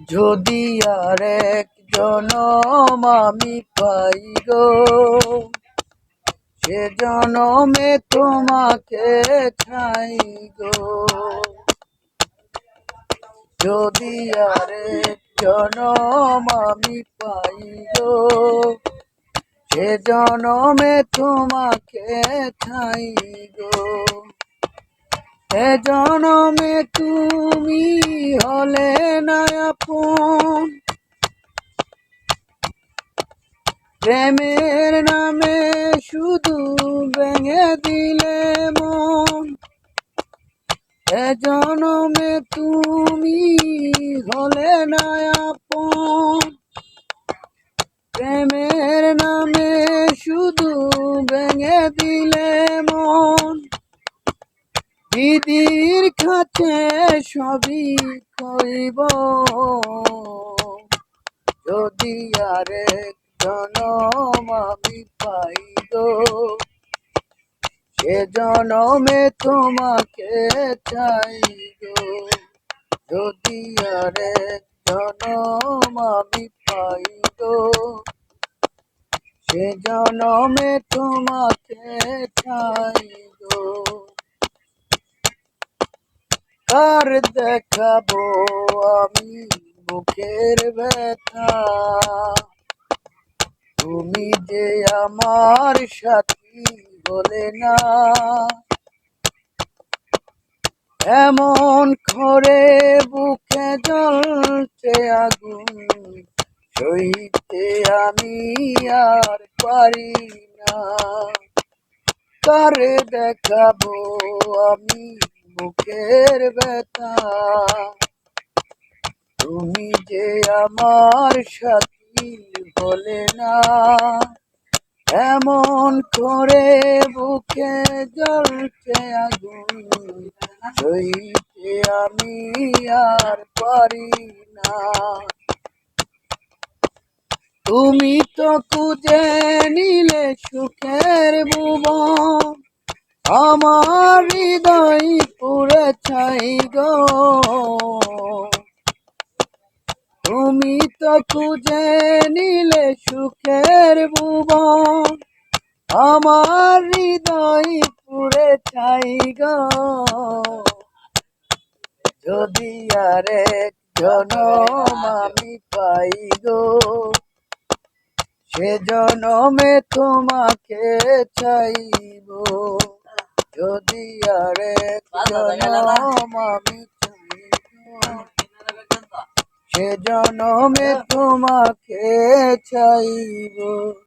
যদি আর এক জনম আমি পাই গো, সে জনমে তোমাকে চাই গো। যদি আর এক জনম আমি পাই গো, সে জনমে তোমাকে চাই গো। এ জনমে তুমি হলে না আপন, প্রেমের নামে শুধু ভেঙে দিলে মন। এ জনমে তুমি হলে না আপন, প্রেমের নামে শুধু ভেঙে দিলে মন। দিদির কাছে সবই কইব, যদি আর এক জনম আমি পাই গো, সে জনমে তোমাকে চাই গো। যদি আর এক জনম আমি পাই গো, সে জনমে তোমাকে চাই গো। কার দেখাবো আমি বুকের ব্যথা, তুমি যে আমার সাথী বলে না। এমন করে বুকে জ্বলছে আগুন, সইতে আমি আর পারি না। কার দেখাবো আমি বুকের ব্যথা, তুমি যে আমার সাথী বলে না। এমন করে বুকে জ্বলছে আগুন, সইতে আমি আর পারি না। তুমি তো খুঁজে নিলে সুখের ভুবন, আমার হৃদয় পুরে চাই গো। তুমি তো খুঁজে নিলে সুখের ভুবন, আমার হৃদয় পুরে চাই গো। যদি আর এক জনম আমি পাই গো, সে জনমে তোমাকে চাইব। যদি আর এক জনম আমি চাইব, সে জনমে তোমাকে চাইব।